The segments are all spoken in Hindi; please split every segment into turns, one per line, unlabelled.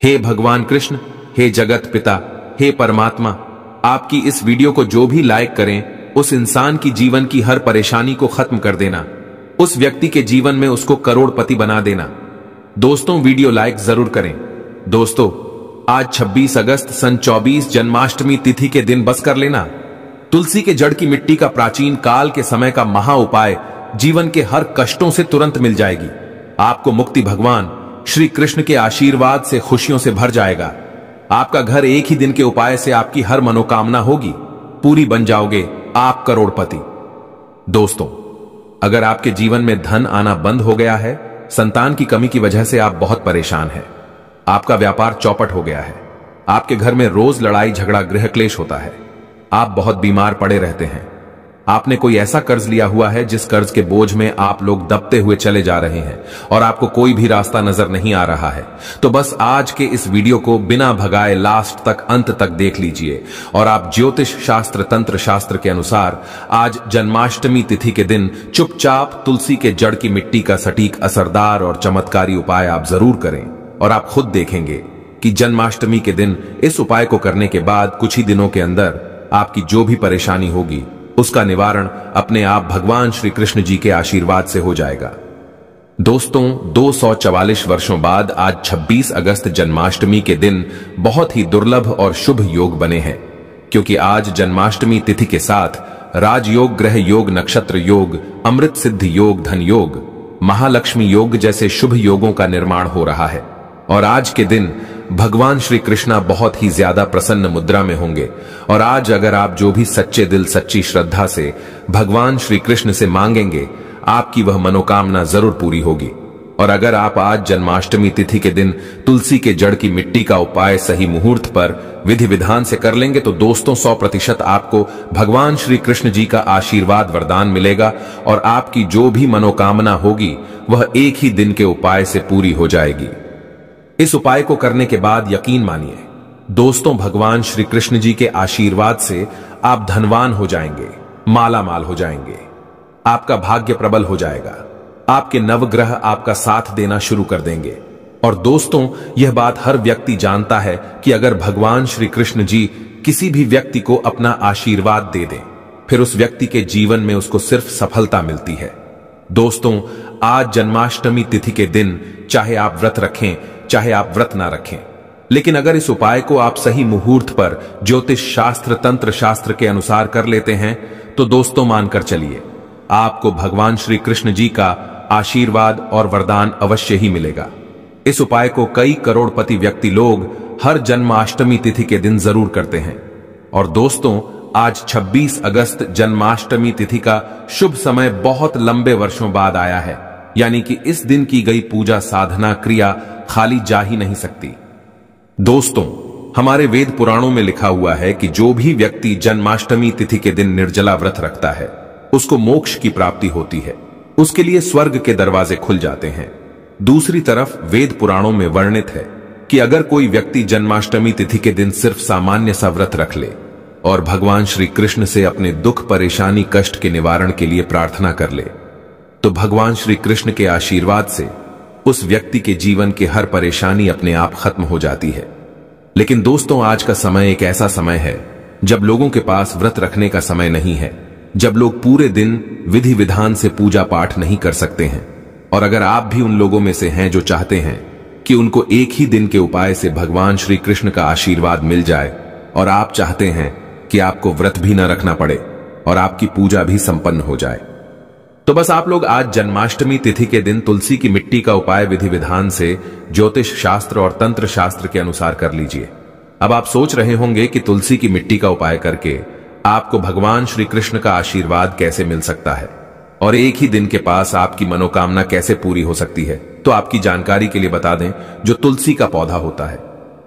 हे भगवान कृष्ण, हे जगत पिता, हे परमात्मा, आपकी इस वीडियो को जो भी लाइक करें उस इंसान की जीवन की हर परेशानी को खत्म कर देना, उस व्यक्ति के जीवन में उसको करोड़पति बना देना। दोस्तों, वीडियो लाइक जरूर करें। दोस्तों, आज 26 अगस्त सन 24 जन्माष्टमी तिथि के दिन बस कर लेना। तुलसी के जड़ की मिट्टी का प्राचीन काल के समय का महा उपाय जीवन के हर कष्टों से तुरंत मिल जाएगी। आपको मुक्ति भगवान श्री कृष्ण के आशीर्वाद से खुशियों से भर जाएगा। आपका घर एक ही दिन के उपाय से आपकी हर मनोकामना होगी, पूरी बन जाओगे आप करोड़पति। दोस्तों, अगर आपके जीवन में धन आना बंद हो गया है, संतान की कमी की वजह से आप बहुत परेशान हैं, आपका व्यापार चौपट हो गया है, आपके घर में रोज लड़ाई झगड़ा गृह क्लेश होता है, आप बहुत बीमार पड़े रहते हैं, आपने कोई ऐसा कर्ज लिया हुआ है जिस कर्ज के बोझ में आप लोग दबते हुए चले जा रहे हैं और आपको कोई भी रास्ता नजर नहीं आ रहा है, तो बस आज के इस वीडियो को बिना भगाए लास्ट तक अंत तक देख लीजिए और आप ज्योतिष शास्त्र तंत्र शास्त्र के अनुसार आज जन्माष्टमी तिथि के दिन चुपचाप तुलसी के जड़ की मिट्टी का सटीक, असरदार और चमत्कारी उपाय आप जरूर करें और आप खुद देखेंगे कि जन्माष्टमी के दिन इस उपाय को करने के बाद कुछ ही दिनों के अंदर आपकी जो भी परेशानी होगी उसका निवारण अपने आप भगवान श्री कृष्ण जी के आशीर्वाद से हो जाएगा। दोस्तों, 244 वर्षों बाद आज 26 अगस्त जन्माष्टमी के दिन बहुत ही दुर्लभ और शुभ योग बने हैं, क्योंकि आज जन्माष्टमी तिथि के साथ राजयोग, ग्रह योग, नक्षत्र योग, अमृत सिद्ध योग, धन योग, महालक्ष्मी योग जैसे शुभ योगों का निर्माण हो रहा है। और आज के दिन भगवान श्री कृष्णा बहुत ही ज्यादा प्रसन्न मुद्रा में होंगे और आज अगर आप जो भी सच्चे दिल सच्ची श्रद्धा से भगवान श्री कृष्ण से मांगेंगे, आपकी वह मनोकामना जरूर पूरी होगी। और अगर आप आज जन्माष्टमी तिथि के दिन तुलसी के जड़ की मिट्टी का उपाय सही मुहूर्त पर विधि विधान से कर लेंगे तो दोस्तों 100% आपको भगवान श्री कृष्ण जी का आशीर्वाद वरदान मिलेगा और आपकी जो भी मनोकामना होगी वह एक ही दिन के उपाय से पूरी हो जाएगी। इस उपाय को करने के बाद यकीन मानिए दोस्तों, भगवान श्री कृष्ण जी के आशीर्वाद से आप धनवान हो जाएंगे, माला माल हो जाएंगे, आपका भाग्य प्रबल हो जाएगा, आपके नवग्रह आपका साथ देना शुरू कर देंगे। और दोस्तों, यह बात हर व्यक्ति जानता है कि अगर भगवान श्री कृष्ण जी किसी भी व्यक्ति को अपना आशीर्वाद दे दें, फिर उस व्यक्ति के जीवन में उसको सिर्फ सफलता मिलती है। दोस्तों, आज जन्माष्टमी तिथि के दिन चाहे आप व्रत रखें चाहे आप व्रत ना रखें, लेकिन अगर इस उपाय को आप सही मुहूर्त पर ज्योतिष शास्त्र तंत्र शास्त्र के अनुसार कर लेते हैं तो दोस्तों मानकर चलिए आपको भगवान श्री कृष्ण जी का आशीर्वाद और वरदान अवश्य ही मिलेगा। इस उपाय को कई करोड़पति व्यक्ति लोग हर जन्माष्टमी तिथि के दिन जरूर करते हैं। और दोस्तों, आज 26 अगस्त जन्माष्टमी तिथि का शुभ समय बहुत लंबे वर्षों बाद आया है, यानी कि इस दिन की गई पूजा साधना क्रिया खाली जा ही नहीं सकती। दोस्तों, हमारे वेद पुराणों में लिखा हुआ है कि जो भी व्यक्ति जन्माष्टमी तिथि के दिन निर्जला व्रत रखता है उसको मोक्ष की प्राप्ति होती है, उसके लिए स्वर्ग के दरवाजे खुल जाते हैं। दूसरी तरफ वेद पुराणों में वर्णित है कि अगर कोई व्यक्ति जन्माष्टमी तिथि के दिन सिर्फ सामान्य सा व्रत रख ले और भगवान श्री कृष्ण से अपने दुख परेशानी कष्ट के निवारण के लिए प्रार्थना कर ले तो भगवान श्री कृष्ण के आशीर्वाद से उस व्यक्ति के जीवन की हर परेशानी अपने आप खत्म हो जाती है। लेकिन दोस्तों, आज का समय एक ऐसा समय है जब लोगों के पास व्रत रखने का समय नहीं है, जब लोग पूरे दिन विधि विधान से पूजा पाठ नहीं कर सकते हैं। और अगर आप भी उन लोगों में से हैं जो चाहते हैं कि उनको एक ही दिन के उपाय से भगवान श्री कृष्ण का आशीर्वाद मिल जाए और आप चाहते हैं कि आपको व्रत भी न रखना पड़े और आपकी पूजा भी संपन्न हो जाए, तो बस आप लोग आज जन्माष्टमी तिथि के दिन तुलसी की मिट्टी का उपाय विधि विधान से ज्योतिष शास्त्र और तंत्र शास्त्र के अनुसार कर लीजिए। अब आप सोच रहे होंगे कि तुलसी की मिट्टी का उपाय करके आपको भगवान श्री कृष्ण का आशीर्वाद कैसे मिल सकता है और एक ही दिन के पास आपकी मनोकामना कैसे पूरी हो सकती है। तो आपकी जानकारी के लिए बता दें, जो तुलसी का पौधा होता है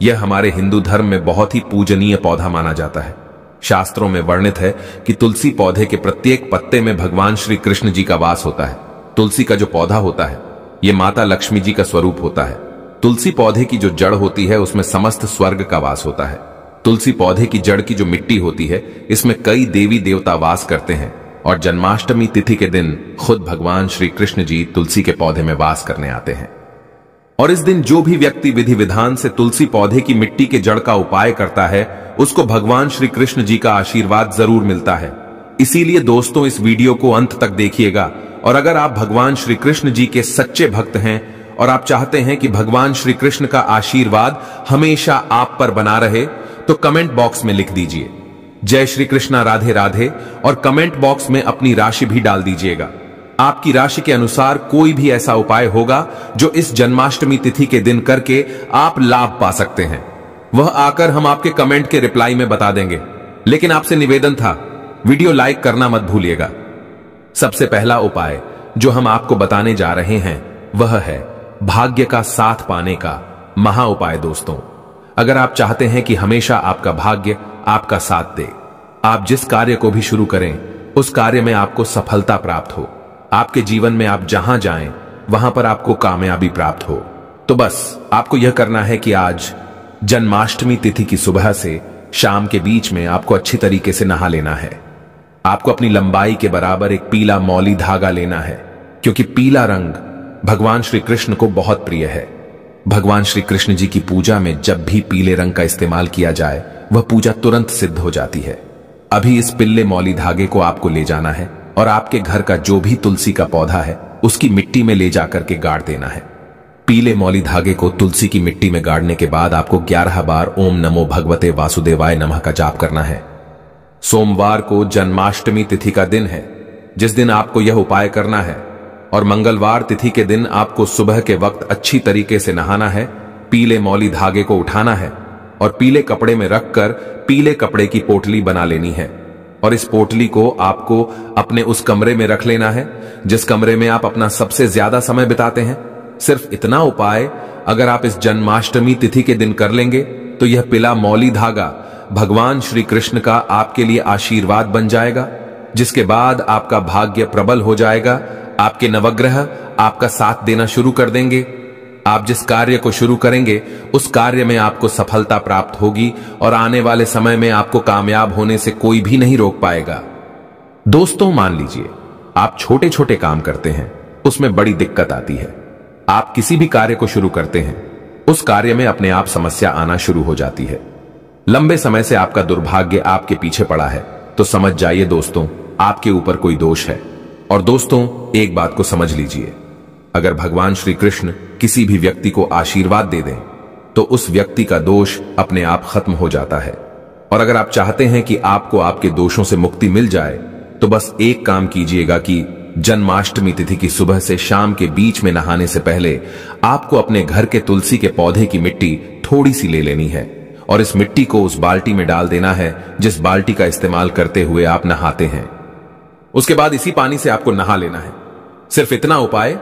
यह हमारे हिंदू धर्म में बहुत ही पूजनीय पौधा माना जाता है। शास्त्रों में वर्णित है कि तुलसी पौधे के प्रत्येक पत्ते में भगवान श्री कृष्ण जी का वास होता है। तुलसी का जो पौधा होता है यह माता लक्ष्मी जी का स्वरूप होता है। तुलसी पौधे की जो जड़ होती है उसमें समस्त स्वर्ग का वास होता है। तुलसी पौधे की जड़ की जो मिट्टी होती है इसमें कई देवी देवता वास करते हैं और जन्माष्टमी तिथि के दिन खुद भगवान श्री कृष्ण जी तुलसी के पौधे में वास करने आते हैं। और इस दिन जो भी व्यक्ति विधि विधान से तुलसी पौधे की मिट्टी के जड़ का उपाय करता है उसको भगवान श्री कृष्ण जी का आशीर्वाद जरूर मिलता है। इसीलिए दोस्तों इस वीडियो को अंत तक देखिएगा, और अगर आप भगवान श्री कृष्ण जी के सच्चे भक्त हैं और आप चाहते हैं कि भगवान श्री कृष्ण का आशीर्वाद हमेशा आप पर बना रहे तो कमेंट बॉक्स में लिख दीजिए जय श्री कृष्णा राधे राधे, और कमेंट बॉक्स में अपनी राशि भी डाल दीजिएगा। आपकी राशि के अनुसार कोई भी ऐसा उपाय होगा जो इस जन्माष्टमी तिथि के दिन करके आप लाभ पा सकते हैं, वह आकर हम आपके कमेंट के रिप्लाई में बता देंगे। लेकिन आपसे निवेदन था, वीडियो लाइक करना मत भूलिएगा। सबसे पहला उपाय जो हम आपको बताने जा रहे हैं वह है भाग्य का साथ पाने का महा उपाय। दोस्तों, अगर आप चाहते हैं कि हमेशा आपका भाग्य आपका साथ दे, आप जिस कार्य को भी शुरू करें उस कार्य में आपको सफलता प्राप्त हो, आपके जीवन में आप जहां जाएं वहां पर आपको कामयाबी प्राप्त हो, तो बस आपको यह करना है कि आज जन्माष्टमी तिथि की सुबह से शाम के बीच में आपको अच्छी तरीके से नहा लेना है। आपको अपनी लंबाई के बराबर एक पीला मौली धागा लेना है, क्योंकि पीला रंग भगवान श्री कृष्ण को बहुत प्रिय है। भगवान श्री कृष्ण जी की पूजा में जब भी पीले रंग का इस्तेमाल किया जाए वह पूजा तुरंत सिद्ध हो जाती है। अभी इस पीले मौली धागे को आपको ले जाना है और आपके घर का जो भी तुलसी का पौधा है उसकी मिट्टी में ले जाकर के गाड़ देना है। पीले मौली धागे को तुलसी की मिट्टी में गाड़ने के बाद आपको 11 बार ओम नमो भगवते वासुदेवाय नमः का जाप करना है। सोमवार को जन्माष्टमी तिथि का दिन है जिस दिन आपको यह उपाय करना है, और मंगलवार तिथि के दिन आपको सुबह के वक्त अच्छी तरीके से नहाना है, पीले मौली धागे को उठाना है और पीले कपड़े में रखकर पीले कपड़े की पोटली बना लेनी है, और इस पोटली को आपको अपने उस कमरे में रख लेना है जिस कमरे में आप अपना सबसे ज्यादा समय बिताते हैं। सिर्फ इतना उपाय अगर आप इस जन्माष्टमी तिथि के दिन कर लेंगे तो यह पीला मौली धागा भगवान श्री कृष्ण का आपके लिए आशीर्वाद बन जाएगा, जिसके बाद आपका भाग्य प्रबल हो जाएगा। आपके नवग्रह आपका साथ देना शुरू कर देंगे। आप जिस कार्य को शुरू करेंगे उस कार्य में आपको सफलता प्राप्त होगी और आने वाले समय में आपको कामयाब होने से कोई भी नहीं रोक पाएगा। दोस्तों, मान लीजिए आप छोटे छोटे काम करते हैं, उसमें बड़ी दिक्कत आती है। आप किसी भी कार्य को शुरू करते हैं, उस कार्य में अपने आप समस्या आना शुरू हो जाती है। लंबे समय से आपका दुर्भाग्य आपके पीछे पड़ा है, तो समझ जाइए दोस्तों आपके ऊपर कोई दोष है। और दोस्तों, एक बात को समझ लीजिए, अगर भगवान श्री कृष्ण किसी भी व्यक्ति को आशीर्वाद दे दें तो उस व्यक्ति का दोष अपने आप खत्म हो जाता है। और अगर आप चाहते हैं कि आपको आपके दोषों से मुक्ति मिल जाए तो बस एक काम कीजिएगा कि जन्माष्टमी तिथि की सुबह से शाम के बीच में नहाने से पहले आपको अपने घर के तुलसी के पौधे की मिट्टी थोड़ी सी ले लेनी है और इस मिट्टी को उस बाल्टी में डाल देना है जिस बाल्टी का इस्तेमाल करते हुए आप नहाते हैं। उसके बाद इसी पानी से आपको नहा लेना है। सिर्फ इतना उपाय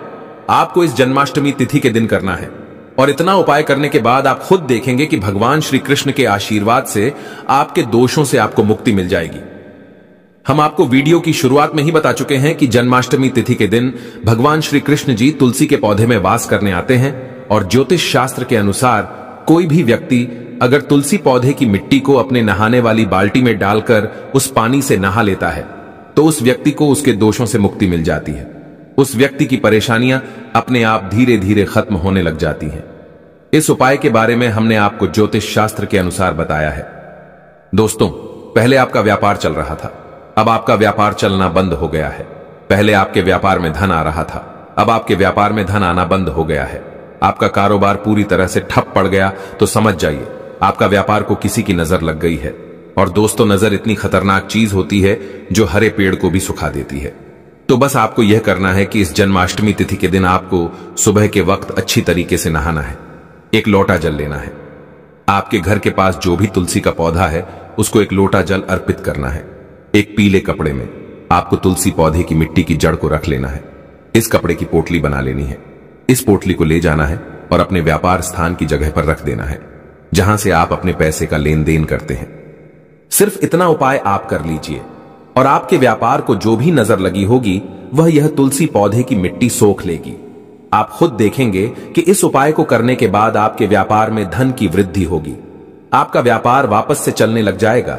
आपको इस जन्माष्टमी तिथि के दिन करना है, और इतना उपाय करने के बाद आप खुद देखेंगे कि भगवान श्री कृष्ण के आशीर्वाद से आपके दोषों से आपको मुक्ति मिल जाएगी। हम आपको वीडियो की शुरुआत में ही बता चुके हैं कि जन्माष्टमी तिथि के दिन भगवान श्री कृष्ण जी तुलसी के पौधे में वास करने आते हैं, और ज्योतिष शास्त्र के अनुसार कोई भी व्यक्ति अगर तुलसी पौधे की मिट्टी को अपने नहाने वाली बाल्टी में डालकर उस पानी से नहा लेता है तो उस व्यक्ति को उसके दोषों से मुक्ति मिल जाती है। उस व्यक्ति की परेशानियां अपने आप धीरे धीरे खत्म होने लग जाती हैं। इस उपाय के बारे में हमने आपको ज्योतिष शास्त्र के अनुसार बताया है। दोस्तों, पहले आपका व्यापार चल रहा था, अब आपका व्यापार चलना बंद हो गया है। पहले आपके व्यापार में धन आ रहा था, अब आपके व्यापार में धन आना बंद हो गया है। आपका कारोबार पूरी तरह से ठप पड़ गया तो समझ जाइए आपका व्यापार को किसी की नजर लग गई है। और दोस्तों, नजर इतनी खतरनाक चीज होती है जो हरे पेड़ को भी सुखा देती है। तो बस आपको यह करना है कि इस जन्माष्टमी तिथि के दिन आपको सुबह के वक्त अच्छी तरीके से नहाना है। एक लोटा जल लेना है। आपके घर के पास जो भी तुलसी का पौधा है उसको एक लोटा जल अर्पित करना है। एक पीले कपड़े में आपको तुलसी पौधे की मिट्टी की जड़ को रख लेना है। इस कपड़े की पोटली बना लेनी है। इस पोटली को ले जाना है और अपने व्यापार स्थान की जगह पर रख देना है जहां से आप अपने पैसे का लेन देन करते हैं। सिर्फ इतना उपाय आप कर लीजिए और आपके व्यापार को जो भी नजर लगी होगी वह यह तुलसी पौधे की मिट्टी सोख लेगी। आप खुद देखेंगे कि इस उपाय को करने के बाद आपके व्यापार में धन की वृद्धि होगी। आपका व्यापार वापस से चलने लग जाएगा,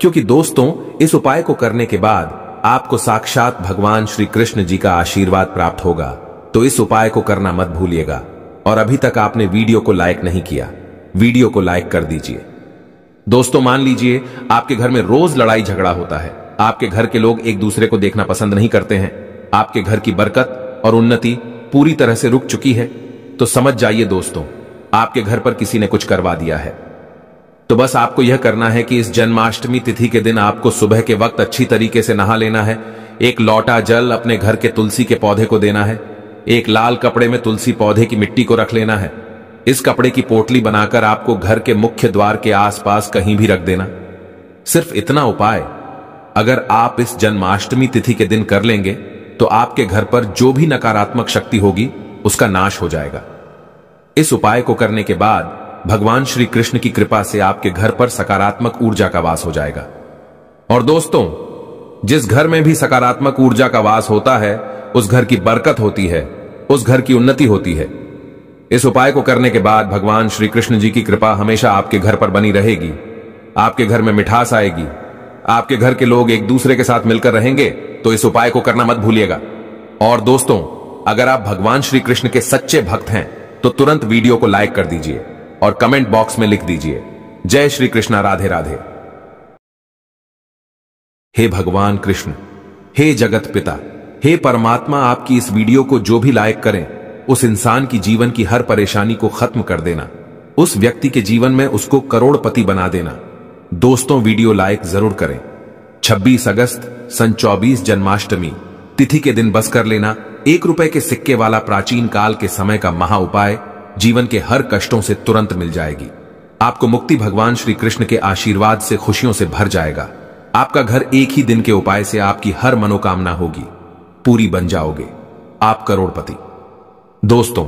क्योंकि दोस्तों, इस उपाय को करने के बाद आपको साक्षात भगवान श्री कृष्ण जी का आशीर्वाद प्राप्त होगा। तो इस उपाय को करना मत भूलिएगा। और अभी तक आपने वीडियो को लाइक नहीं किया, वीडियो को लाइक कर दीजिए। दोस्तों, मान लीजिए आपके घर में रोज लड़ाई झगड़ा होता है, आपके घर के लोग एक दूसरे को देखना पसंद नहीं करते हैं, आपके घर की बरकत और उन्नति पूरी तरह से रुक चुकी है, तो समझ जाइए दोस्तों, आपके घर पर किसी ने कुछ करवा दिया है। तो बस आपको यह करना है कि इस जन्माष्टमी तिथि के दिन आपको सुबह के वक्त अच्छी तरीके से नहा लेना है, एक लोटा जल अपने घर के तुलसी के पौधे को देना है, एक लाल कपड़े में तुलसी पौधे की मिट्टी को रख लेना है। इस कपड़े की पोटली बनाकर आपको घर के मुख्य द्वार के आसपास कहीं भी रख देना। सिर्फ इतना उपाय अगर आप इस जन्माष्टमी तिथि के दिन कर लेंगे तो आपके घर पर जो भी नकारात्मक शक्ति होगी उसका नाश हो जाएगा। इस उपाय को करने के बाद भगवान श्री कृष्ण की कृपा से आपके घर पर सकारात्मक ऊर्जा का वास हो जाएगा। और दोस्तों, जिस घर में भी सकारात्मक ऊर्जा का वास होता है उस घर की बरकत होती है, उस घर की उन्नति होती है। इस उपाय को करने के बाद भगवान श्री कृष्ण जी की कृपा हमेशा आपके घर पर बनी रहेगी, आपके घर में मिठास आएगी, आपके घर के लोग एक दूसरे के साथ मिलकर रहेंगे। तो इस उपाय को करना मत भूलिएगा। और दोस्तों, अगर आप भगवान श्री कृष्ण के सच्चे भक्त हैं तो तुरंत वीडियो को लाइक कर दीजिए और कमेंट बॉक्स में लिख दीजिए, जय श्री कृष्णा, राधे राधे। हे भगवान कृष्ण, हे जगत पिता, हे परमात्मा, आपकी इस वीडियो को जो भी लाइक करें उस इंसान की जीवन की हर परेशानी को खत्म कर देना, उस व्यक्ति के जीवन में उसको करोड़पति बना देना। दोस्तों, वीडियो लाइक जरूर करें। 26 अगस्त सन 24 जन्माष्टमी तिथि के दिन बस कर लेना 1 रुपए के सिक्के वाला प्राचीन काल के समय का महा उपाय जीवन के हर कष्टों से तुरंत मिल जाएगी। आपको मुक्ति भगवान श्री कृष्ण के आशीर्वाद से खुशियों से भर जाएगा। आपका घर एक ही दिन के उपाय से आपकी हर मनोकामना होगी, पूरी बन जाओगे, आप करोड़पति। दोस्तों,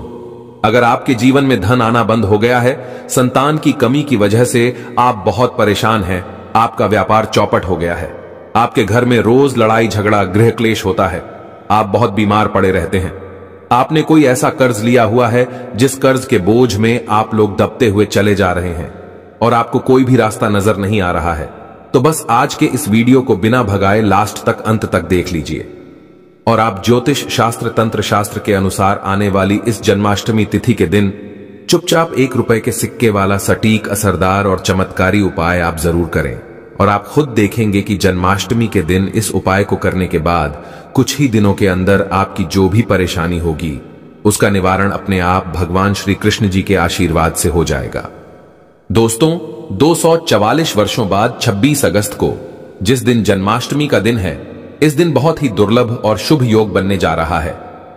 अगर आपके जीवन में धन आना बंद हो गया है, संतान की कमी की वजह से आप बहुत परेशान हैं, आपका व्यापार चौपट हो गया है, आपके घर में रोज लड़ाई झगड़ा गृह क्लेश होता है, आप बहुत बीमार पड़े रहते हैं, आपने कोई ऐसा कर्ज लिया हुआ है जिस कर्ज के बोझ में आप लोग दबते हुए चले जा रहे हैं और आपको कोई भी रास्ता नजर नहीं आ रहा है, तो बस आज के इस वीडियो को बिना भगाए लास्ट तक, अंत तक देख लीजिए और आप ज्योतिष शास्त्र तंत्र शास्त्र के अनुसार आने वाली इस जन्माष्टमी तिथि के दिन चुपचाप 1 रुपए के सिक्के वाला सटीक, असरदार और चमत्कारी उपाय आप जरूर करें। और आप खुद देखेंगे कि जन्माष्टमी के दिन इस उपाय को करने के बाद कुछ ही दिनों के अंदर आपकी जो भी परेशानी होगी उसका निवारण अपने आप भगवान श्री कृष्ण जी के आशीर्वाद से हो जाएगा। दोस्तों, 244 वर्षों बाद 26 अगस्त को जिस दिन जन्माष्टमी का दिन है, इस दिन बहुत ही दुर्लभ और शुभ योग बनने जा रहा है,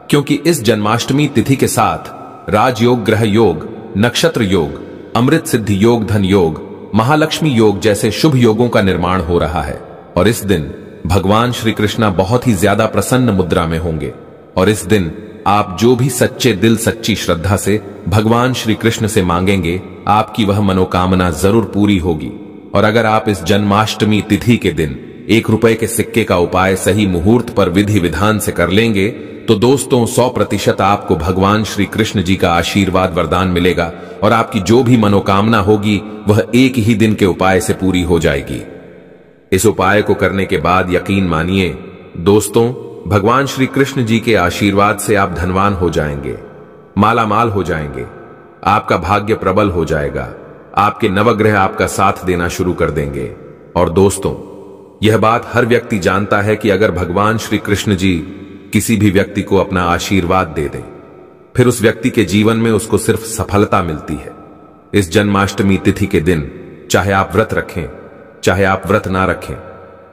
क्योंकि इस जन्माष्टमी तिथि के साथ राजयोग, ग्रह योग, नक्षत्र योग, अमृत सिद्धि योग, धन योग, महालक्ष्मी योग जैसे शुभ योगों का निर्माण हो रहा है। और इस दिन भगवान श्री कृष्ण बहुत ही ज्यादा प्रसन्न मुद्रा में होंगे और इस दिन आप जो भी सच्चे दिल, सच्ची श्रद्धा से भगवान श्री कृष्ण से मांगेंगे, आपकी वह मनोकामना जरूर पूरी होगी। और अगर आप इस जन्माष्टमी तिथि के दिन 1 रुपए के सिक्के का उपाय सही मुहूर्त पर विधि विधान से कर लेंगे तो दोस्तों 100% आपको भगवान श्री कृष्ण जी का आशीर्वाद वरदान मिलेगा और आपकी जो भी मनोकामना होगी वह एक ही दिन के उपाय से पूरी हो जाएगी। इस उपाय को करने के बाद यकीन मानिए दोस्तों, भगवान श्री कृष्ण जी के आशीर्वाद से आप धनवान हो जाएंगे, मालामाल हो जाएंगे, आपका भाग्य प्रबल हो जाएगा, आपके नवग्रह आपका साथ देना शुरू कर देंगे। और दोस्तों, यह बात हर व्यक्ति जानता है कि अगर भगवान श्री कृष्ण जी किसी भी व्यक्ति को अपना आशीर्वाद दे दें, फिर उस व्यक्ति के जीवन में उसको सिर्फ सफलता मिलती है। इस जन्माष्टमी तिथि के दिन चाहे आप व्रत रखें, चाहे आप व्रत ना रखें,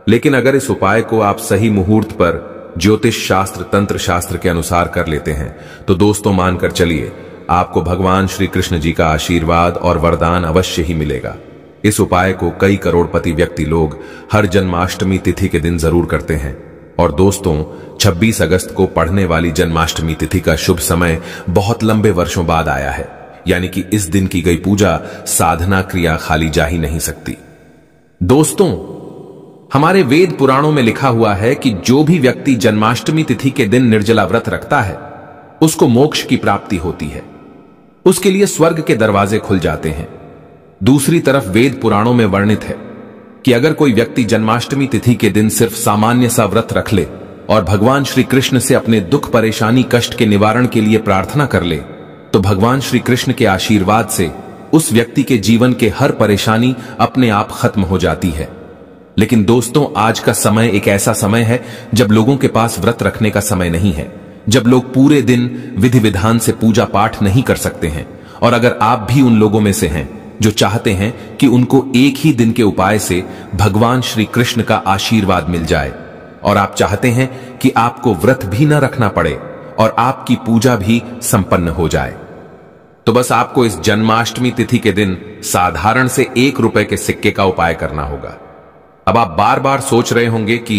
लेकिन अगर इस उपाय को आप सही मुहूर्त पर ज्योतिष शास्त्र तंत्र शास्त्र के अनुसार कर लेते हैं तो दोस्तों मानकर चलिए, आपको भगवान श्री कृष्ण जी का आशीर्वाद और वरदान अवश्य ही मिलेगा। इस उपाय को कई करोड़पति व्यक्ति लोग हर जन्माष्टमी तिथि के दिन जरूर करते हैं। और दोस्तों, 26 अगस्त को पढ़ने वाली जन्माष्टमी तिथि का शुभ समय बहुत लंबे वर्षों बाद आया है, यानी कि इस दिन की गई पूजा, साधना, क्रिया खाली जा ही नहीं सकती। दोस्तों, हमारे वेद पुराणों में लिखा हुआ है कि जो भी व्यक्ति जन्माष्टमी तिथि के दिन निर्जला व्रत रखता है उसको मोक्ष की प्राप्ति होती है, उसके लिए स्वर्ग के दरवाजे खुल जाते हैं। दूसरी तरफ वेद पुराणों में वर्णित है कि अगर कोई व्यक्ति जन्माष्टमी तिथि के दिन सिर्फ सामान्य सा व्रत रख ले और भगवान श्री कृष्ण से अपने दुख, परेशानी, कष्ट के निवारण के लिए प्रार्थना कर ले तो भगवान श्री कृष्ण के आशीर्वाद से उस व्यक्ति के जीवन के हर परेशानी अपने आप खत्म हो जाती है। लेकिन दोस्तों, आज का समय एक ऐसा समय है जब लोगों के पास व्रत रखने का समय नहीं है, जब लोग पूरे दिन विधि विधान से पूजा पाठ नहीं कर सकते हैं। और अगर आप भी उन लोगों में से हैं जो चाहते हैं कि उनको एक ही दिन के उपाय से भगवान श्री कृष्ण का आशीर्वाद मिल जाए, और आप चाहते हैं कि आपको व्रत भी न रखना पड़े और आपकी पूजा भी संपन्न हो जाए, तो बस आपको इस जन्माष्टमी तिथि के दिन साधारण से 1 रुपए के सिक्के का उपाय करना होगा। अब आप बार बार सोच रहे होंगे कि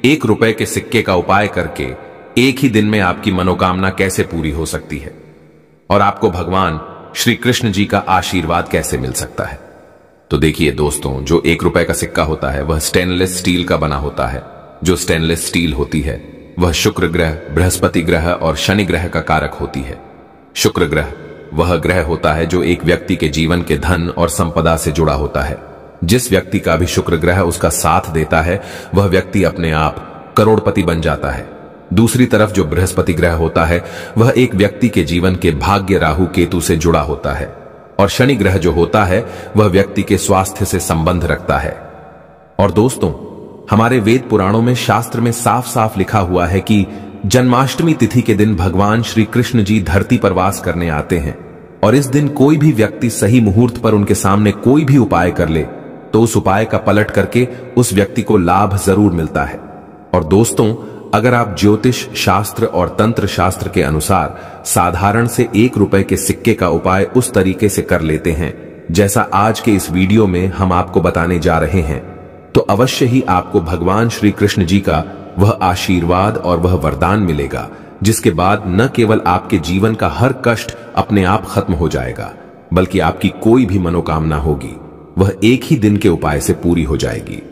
1 रुपए के सिक्के का उपाय करके एक ही दिन में आपकी मनोकामना कैसे पूरी हो सकती है और आपको भगवान श्री कृष्ण जी का आशीर्वाद कैसे मिल सकता है। तो देखिए दोस्तों, जो 1 रुपए का सिक्का होता है वह स्टेनलेस स्टील का बना होता है। जो स्टेनलेस स्टील होती है वह शुक्र ग्रह, बृहस्पति ग्रह और शनि ग्रह का कारक होती है। शुक्र ग्रह वह ग्रह होता है जो एक व्यक्ति के जीवन के धन और संपदा से जुड़ा होता है। जिस व्यक्ति का भी शुक्र ग्रह उसका साथ देता है वह व्यक्ति अपने आप करोड़पति बन जाता है। दूसरी तरफ जो बृहस्पति ग्रह होता है वह एक व्यक्ति के जीवन के भाग्य राहु केतु से जुड़ा होता है, और शनि ग्रह जो होता है वह व्यक्ति के स्वास्थ्य से संबंध रखता है। और दोस्तों, हमारे वेद पुराणों में शास्त्र में साफ साफ लिखा हुआ है कि जन्माष्टमी तिथि के दिन भगवान श्री कृष्ण जी धरती पर वास करने आते हैं, और इस दिन कोई भी व्यक्ति सही मुहूर्त पर उनके सामने कोई भी उपाय कर ले तो उस उपाय का पलट करके उस व्यक्ति को लाभ जरूर मिलता है। और दोस्तों, अगर आप ज्योतिष शास्त्र और तंत्र शास्त्र के अनुसार साधारण से 1 रुपए के सिक्के का उपाय उस तरीके से कर लेते हैं जैसा आज के इस वीडियो में हम आपको बताने जा रहे हैं, तो अवश्य ही आपको भगवान श्री कृष्ण जी का वह आशीर्वाद और वह वरदान मिलेगा, जिसके बाद न केवल आपके जीवन का हर कष्ट अपने आप खत्म हो जाएगा, बल्कि आपकी कोई भी मनोकामना होगी वह एक ही दिन के उपाय से पूरी हो जाएगी।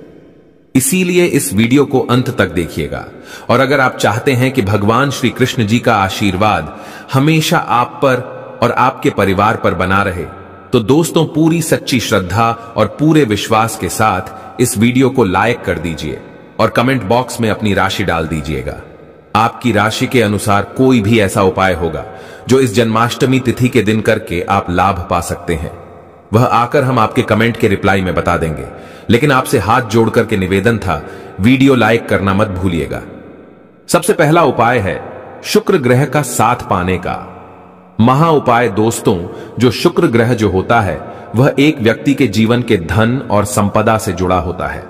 इसीलिए इस वीडियो को अंत तक देखिएगा। और अगर आप चाहते हैं कि भगवान श्री कृष्ण जी का आशीर्वाद हमेशा आप पर और आपके परिवार पर बना रहे, तो दोस्तों पूरी सच्ची श्रद्धा और पूरे विश्वास के साथ इस वीडियो को लाइक कर दीजिए और कमेंट बॉक्स में अपनी राशि डाल दीजिएगा। आपकी राशि के अनुसार कोई भी ऐसा उपाय होगा जो इस जन्माष्टमी तिथि के दिन करके आप लाभ पा सकते हैं, वह आकर हम आपके कमेंट के रिप्लाई में बता देंगे। लेकिन आपसे हाथ जोड़कर के निवेदन था, वीडियो लाइक करना मत भूलिएगा। सबसे पहला उपाय है शुक्र ग्रह का साथ पाने का महा उपाय। दोस्तों, जो शुक्र ग्रह जो होता है वह एक व्यक्ति के जीवन के धन और संपदा से जुड़ा होता है।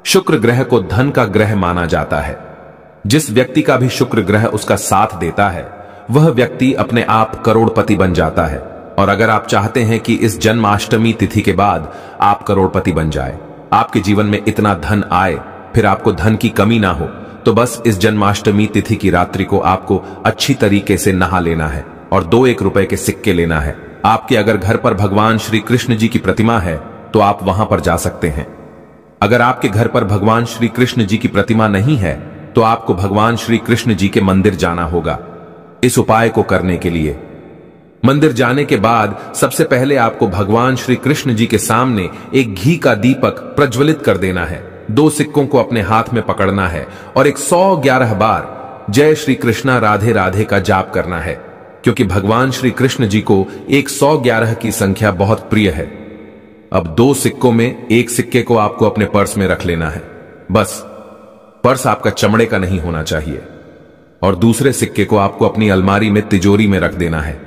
शुक्र ग्रह को धन का ग्रह माना जाता है। जिस व्यक्ति का भी शुक्र ग्रह उसका साथ देता है वह व्यक्ति अपने आप करोड़पति बन जाता है। और अगर आप चाहते हैं कि इस जन्माष्टमी तिथि के बाद आप करोड़पति बन जाए, आपके जीवन में इतना धन आए, फिर आपको धन की कमी ना हो, तो बस इस जन्माष्टमी तिथि की रात्रि को आपको अच्छी तरीके से नहा लेना है और 2-1 रुपए के सिक्के लेना है। आपके अगर घर पर भगवान श्री कृष्ण जी की प्रतिमा है तो आप वहां पर जा सकते हैं। अगर आपके घर पर भगवान श्री कृष्ण जी की प्रतिमा नहीं है तो आपको भगवान श्री कृष्ण जी के मंदिर जाना होगा इस उपाय को करने के लिए। मंदिर जाने के बाद सबसे पहले आपको भगवान श्री कृष्ण जी के सामने एक घी का दीपक प्रज्वलित कर देना है। 2 सिक्कों को अपने हाथ में पकड़ना है और 111 बार जय श्री कृष्णा राधे राधे का जाप करना है, क्योंकि भगवान श्री कृष्ण जी को 111 की संख्या बहुत प्रिय है। अब 2 सिक्कों में एक सिक्के को आपको अपने पर्स में रख लेना है। बस पर्स आपका चमड़े का नहीं होना चाहिए, और दूसरे सिक्के को आपको अपनी अलमारी में तिजोरी में रख देना है।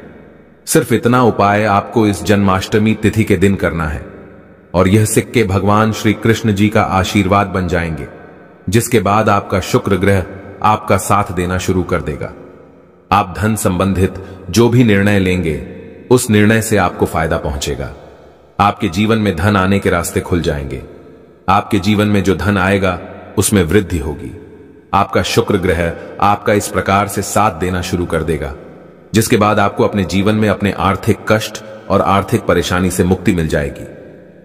सिर्फ इतना उपाय आपको इस जन्माष्टमी तिथि के दिन करना है, और यह सिक्के भगवान श्री कृष्ण जी का आशीर्वाद बन जाएंगे, जिसके बाद आपका शुक्र ग्रह आपका साथ देना शुरू कर देगा। आप धन संबंधित जो भी निर्णय लेंगे उस निर्णय से आपको फायदा पहुंचेगा। आपके जीवन में धन आने के रास्ते खुल जाएंगे। आपके जीवन में जो धन आएगा उसमें वृद्धि होगी। आपका शुक्र ग्रह आपका इस प्रकार से साथ देना शुरू कर देगा, जिसके बाद आपको अपने जीवन में अपने आर्थिक कष्ट और आर्थिक परेशानी से मुक्ति मिल जाएगी।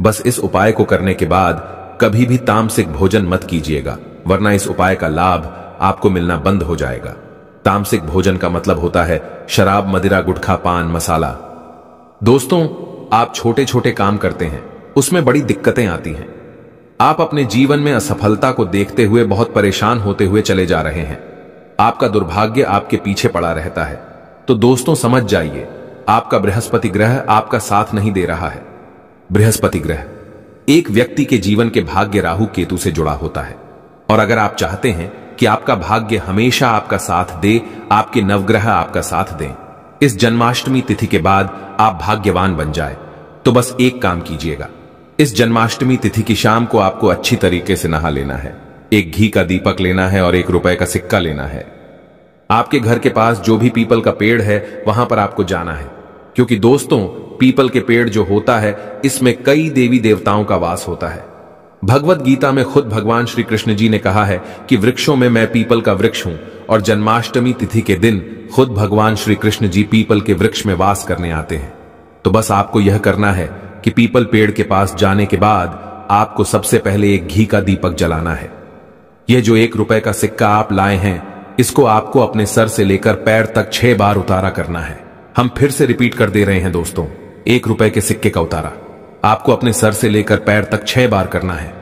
बस इस उपाय को करने के बाद कभी भी तामसिक भोजन मत कीजिएगा, वरना इस उपाय का लाभ आपको मिलना बंद हो जाएगा। तामसिक भोजन का मतलब होता है शराब, मदिरा, गुटखा, पान, मसाला। दोस्तों, आप छोटे छोटे काम करते हैं, उसमें बड़ी दिक्कतें आती हैं। आप अपने जीवन में असफलता को देखते हुए बहुत परेशान होते हुए चले जा रहे हैं। आपका दुर्भाग्य आपके पीछे पड़ा रहता है। तो दोस्तों समझ जाइए, आपका बृहस्पति ग्रह आपका साथ नहीं दे रहा है। बृहस्पति ग्रह एक व्यक्ति के जीवन के भाग्य राहु केतु से जुड़ा होता है, और अगर आप चाहते हैं कि आपका भाग्य हमेशा आपका साथ दे, आपके नवग्रह आपका साथ दें, इस जन्माष्टमी तिथि के बाद आप भाग्यवान बन जाए, तो बस एक काम कीजिएगा। इस जन्माष्टमी तिथि की शाम को आपको अच्छी तरीके से नहा लेना है, एक घी का दीपक लेना है और 1 रुपए का सिक्का लेना है। आपके घर के पास जो भी पीपल का पेड़ है वहां पर आपको जाना है, क्योंकि दोस्तों पीपल के पेड़ जो होता है इसमें कई देवी देवताओं का वास होता है। भगवत गीता में खुद भगवान श्री कृष्ण जी ने कहा है कि वृक्षों में मैं पीपल का वृक्ष हूं, और जन्माष्टमी तिथि के दिन खुद भगवान श्री कृष्ण जी पीपल के वृक्ष में वास करने आते हैं। तो बस आपको यह करना है कि पीपल पेड़ के पास जाने के बाद आपको सबसे पहले एक घी का दीपक जलाना है। यह जो 1 रुपए का सिक्का आप लाए हैं, इसको आपको अपने सर से लेकर पैर तक 6 बार उतारा करना है। हम फिर से रिपीट कर दे रहे हैं दोस्तों, 1 रुपए के सिक्के का उतारा आपको अपने सर से लेकर पैर तक 6 बार करना है,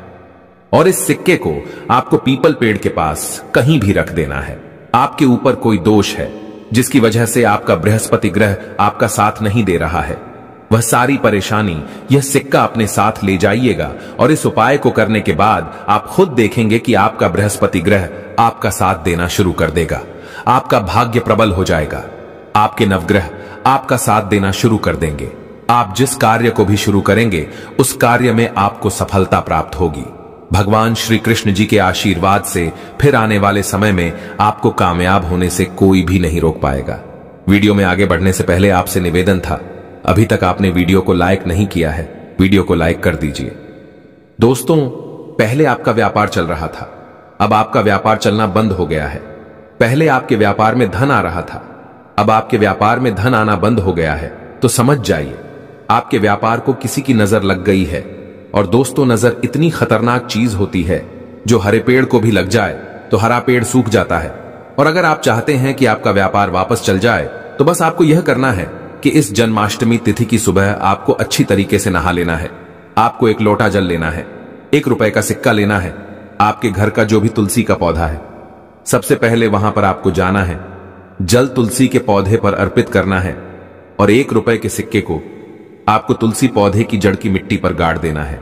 और इस सिक्के को आपको पीपल पेड़ के पास कहीं भी रख देना है। आपके ऊपर कोई दोष है जिसकी वजह से आपका बृहस्पति ग्रह आपका साथ नहीं दे रहा है, वह सारी परेशानी यह सिक्का अपने साथ ले जाइएगा, और इस उपाय को करने के बाद आप खुद देखेंगे कि आपका बृहस्पति ग्रह आपका साथ देना शुरू कर देगा, आपका भाग्य प्रबल हो जाएगा, आपके नवग्रह आपका साथ देना शुरू कर देंगे। आप जिस कार्य को भी शुरू करेंगे उस कार्य में आपको सफलता प्राप्त होगी। भगवान श्री कृष्ण जी के आशीर्वाद से फिर आने वाले समय में आपको कामयाब होने से कोई भी नहीं रोक पाएगा। वीडियो में आगे बढ़ने से पहले आपसे निवेदन था, अभी तक आपने वीडियो को लाइक नहीं किया है, वीडियो को लाइक कर दीजिए। दोस्तों पहले आपका व्यापार चल रहा था, अब आपका व्यापार चलना बंद हो गया है। पहले आपके व्यापार में धन आ रहा था, अब आपके व्यापार में धन आना बंद हो गया है। तो समझ जाइए आपके व्यापार को किसी की नजर लग गई है। और दोस्तों नजर इतनी खतरनाक चीज होती है, जो हरे पेड़ को भी लग जाए तो हरा पेड़ सूख जाता है। और अगर आप चाहते हैं कि आपका व्यापार वापस चल जाए, तो बस आपको यह करना है कि इस जन्माष्टमी तिथि की सुबह आपको अच्छी तरीके से नहा लेना है। आपको 1 लोटा जल लेना है, 1 रुपए का सिक्का लेना है, आपके घर का जो भी तुलसी का पौधा है सबसे पहले वहां पर आपको जाना है, जल तुलसी के पौधे पर अर्पित करना है, और 1 रुपए के सिक्के को आपको तुलसी पौधे की जड़ की मिट्टी पर गाड़ देना है।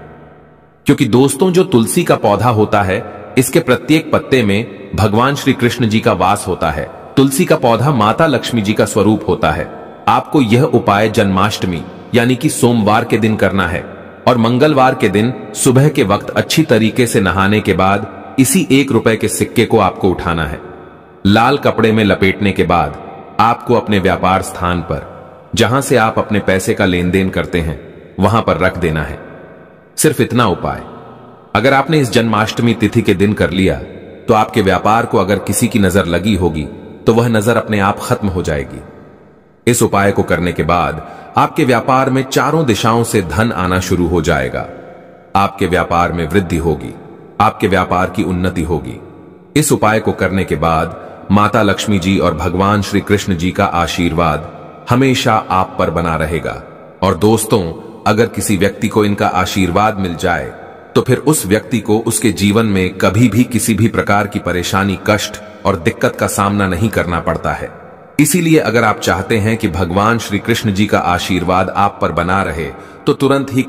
क्योंकि दोस्तों जो तुलसी का पौधा होता है, इसके प्रत्येक पत्ते में भगवान श्री कृष्ण जी का वास होता है। तुलसी का पौधा माता लक्ष्मी जी का स्वरूप होता है। आपको यह उपाय जन्माष्टमी यानी कि सोमवार के दिन करना है, और मंगलवार के दिन सुबह के वक्त अच्छी तरीके से नहाने के बाद इसी 1 रुपए के सिक्के को आपको उठाना है। लाल कपड़े में लपेटने के बाद आपको अपने व्यापार स्थान पर, जहां से आप अपने पैसे का लेन देन करते हैं, वहां पर रख देना है। सिर्फ इतना उपाय अगर आपने इस जन्माष्टमी तिथि के दिन कर लिया, तो आपके व्यापार को अगर किसी की नजर लगी होगी तो वह नजर अपने आप खत्म हो जाएगी। इस उपाय को करने के बाद आपके व्यापार में चारों दिशाओं से धन आना शुरू हो जाएगा। आपके व्यापार में वृद्धि होगी, आपके व्यापार की उन्नति होगी। इस उपाय को करने के बाद माता लक्ष्मी जी और भगवान श्री कृष्ण जी का आशीर्वाद हमेशा आप पर बना रहेगा। और दोस्तों अगर किसी व्यक्ति को इनका आशीर्वाद मिल जाए, तो फिर उस व्यक्ति को उसके जीवन में कभी भी किसी भी प्रकार की परेशानी, कष्ट और दिक्कत का सामना नहीं करना पड़ता है। इसीलिए अगर आप चाहते हैं कि भगवान श्री कृष्ण जी का आशीर्वाद आप पर बना रहे, तो तुरंत ही